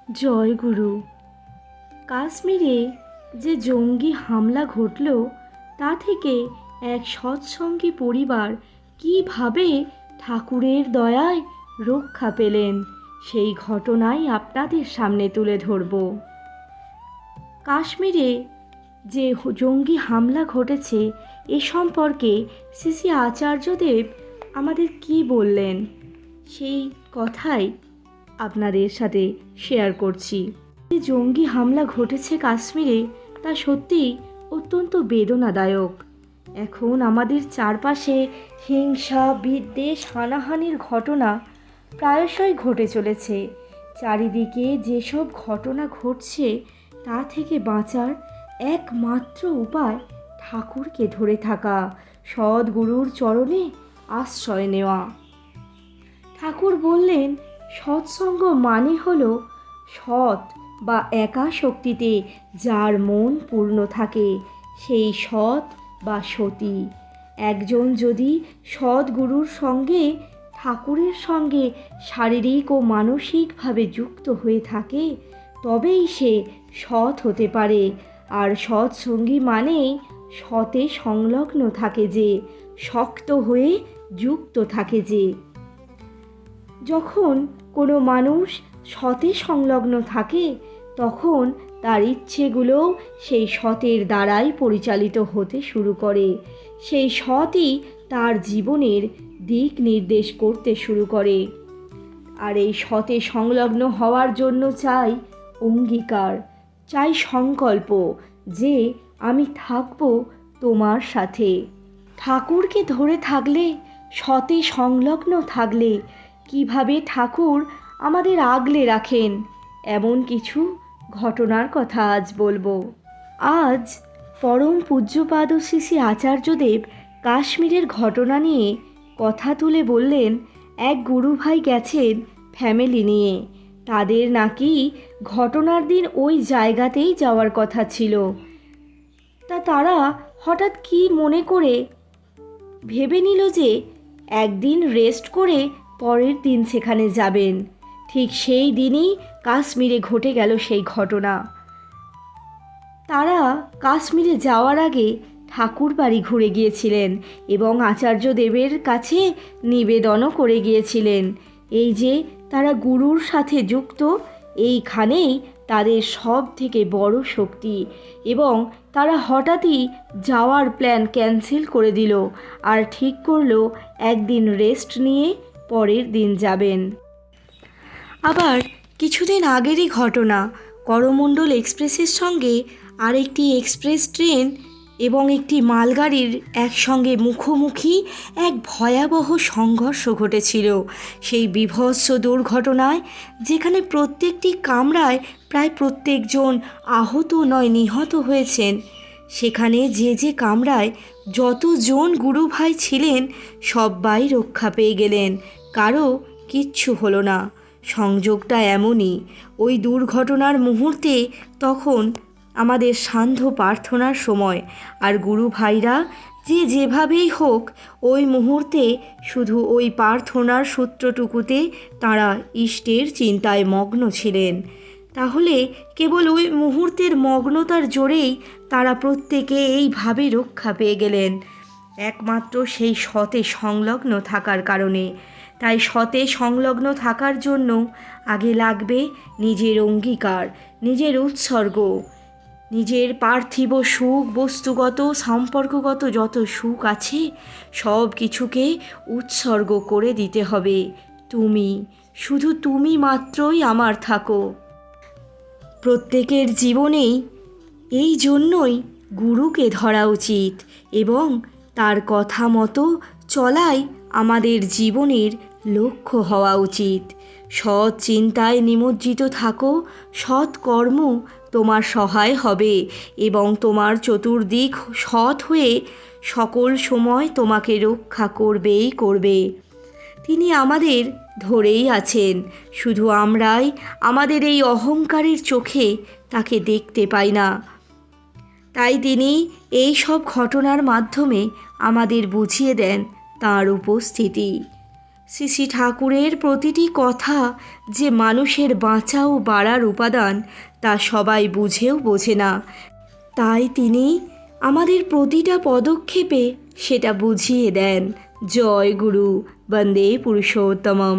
জয় গুরু। কাশ্মীরে যে জঙ্গি হামলা ঘটল তা থেকে এক সৎসঙ্গী পরিবার কিভাবে ঠাকুরের দয়ায় রক্ষা পেলেন সেই ঘটনাই আপনাদের সামনে তুলে ধরব। কাশ্মীরে যে জঙ্গি হামলা ঘটেছে এ সম্পর্কে শ্রী শ্রী আচার্যদেব আমাদের কি বললেন সেই কথাই আপনাদের সাথে শেয়ার করছি। যে জঙ্গি হামলা ঘটেছে কাশ্মীরে তা সত্যিই অত্যন্ত বেদনাদায়ক। এখন আমাদের চারপাশে হিংসা, বিদ্বেষ, হানাহানির ঘটনা প্রায়শই ঘটে চলেছে। চারিদিকে যেসব ঘটনা ঘটছে তা থেকে বাঁচার একমাত্র উপায় ঠাকুরকে ধরে থাকা, সদ্গুরুর চরণে আশ্রয় নেওয়া। ঠাকুর বললেন, সৎসঙ্গ মানে হলো সৎ বা একা শক্তিতে যার মন পূর্ণ থাকে, সেই সৎ বা সতী। একজন যদি সদ্গুরুর সঙ্গে, ঠাকুরের সঙ্গে শারীরিক ও মানসিকভাবে যুক্ত হয়ে থাকে তবেই সে সৎ হতে পারে। আর সৎসঙ্গী মানেই সতে সংলগ্ন থাকে, যে শক্ত হয়ে যুক্ত থাকে। যে যখন কোনো মানুষ সতে সংলগ্ন থাকে তখন তার ইচ্ছেগুলোও সেই সতের দ্বারাই পরিচালিত হতে শুরু করে। সেই সতই তার জীবনের দিক নির্দেশ করতে শুরু করে। আর এই সতে সংলগ্ন হওয়ার জন্য চাই অঙ্গীকার, চাই সংকল্প যে আমি থাকব তোমার সাথে। ঠাকুরকে ধরে থাকলে, সতে সংলগ্ন থাকলে কিভাবে ঠাকুর আমাদের আগলে রাখেন এমন কিছু ঘটনার কথা আজ বলবো। আজ পরম পূজ্যপাদ শ্রী শ্রী আচার্যদেব কাশ্মীরের ঘটনা নিয়ে কথা তুলে বললেন, এক গুরুভাই গেছেন ফ্যামিলি নিয়ে। তাদের নাকি ঘটনার দিন ওই জায়গাতেই যাওয়ার কথা ছিল। তারা হঠাৎ কি মনে করে ভেবে নিল যে একদিন রেস্ট করে পরের দিন সেখানে যাবেন। ঠিক সেই দিনই কাশ্মীরে ঘটে গেল সেই ঘটনা। তারা কাশ্মীরে যাওয়ার আগে ঠাকুর বাড়ি ঘুরে গিয়েছিলেন এবং আচার্যদেবের কাছে নিবেদনও করে গিয়েছিলেন। এই যে তারা গুরুর সাথে যুক্ত, এইখানেই তাদের সব থেকে বড় শক্তি। এবং তারা হঠাৎই যাওয়ার প্ল্যান ক্যান্সেল করে দিল আর ঠিক করলো একদিন রেস্ট নিয়ে পরের দিন যাবেন। আবার কিছুদিন আগেরই ঘটনা, করমণ্ডল এক্সপ্রেসের সঙ্গে আরেকটি এক্সপ্রেস ট্রেন এবং একটি মালগাড়ির একসঙ্গে মুখোমুখি এক ভয়াবহ সংঘর্ষ ঘটেছিল। সেই বীভৎস দুর্ঘটনায় যেখানে প্রত্যেকটি কামরায় প্রায় প্রত্যেকজন আহত নয় নিহত হয়েছেন, সেখানে যে যে কামরায় যতজন গুরুভাই ছিলেন সবাই রক্ষা পেয়ে গেলেন, কারো কিচ্ছু হলো না। সংযোগটা এমনই, ওই দুর্ঘটনার মুহূর্তে তখন আমাদের সান্ধ্য প্রার্থনার সময়, আর গুরু ভাইরা যে যেভাবেই হোক ওই মুহূর্তে শুধু ওই প্রার্থনার সূত্রটুকুতে তারা ইষ্টের চিন্তায় মগ্ন ছিলেন। তাহলে কেবল ওই মুহূর্তের মগ্নতার জোরেই তারা প্রত্যেকে এইভাবে রক্ষা পেয়ে গেলেন, একমাত্র সেই সতে সংলগ্ন থাকার কারণে। তাই সতে সংলগ্ন থাকার জন্য আগে লাগবে নিজের অঙ্গীকার, নিজের উৎসর্গ, নিজের পার্থিব সুখ, বস্তুগত সম্পর্কগত যত সুখ আছে সব কিছুকে উৎসর্গ করে দিতে হবে। তুমি, শুধু তুমি মাত্রই আমার থাকো। প্রত্যেকের জীবনেই এই জন্যই গুরুকে ধরা উচিত এবং তার কথা মতো চলাই আমাদের জীবনের লক্ষ্য হওয়া উচিত। সৎ চিন্তায় নিমজ্জিত থাকো, সৎ কর্ম তোমার সহায় হবে এবং তোমার চতুর্দিক সৎ হয়ে সকল সময় তোমাকে রক্ষা করবেই করবে। তিনি আমাদের ধরেই আছেন, শুধু আমরাই আমাদের এই অহংকারের চোখে তাকে দেখতে পাই না। তাই তিনি এই সব ঘটনার মাধ্যমে আমাদের বুঝিয়ে দেন তাঁর উপস্থিতি। শ্রী শ্রী ঠাকুরের প্রতিটি কথা যে মানুষের বাঁচা ও বাড়ার উপাদান তা সবাই বুঝেও বোঝে না, তাই তিনি আমাদের প্রতিটা পদক্ষেপে সেটা বুঝিয়ে দেন। জয় গুরু, বন্দে পুরুষোত্তমম।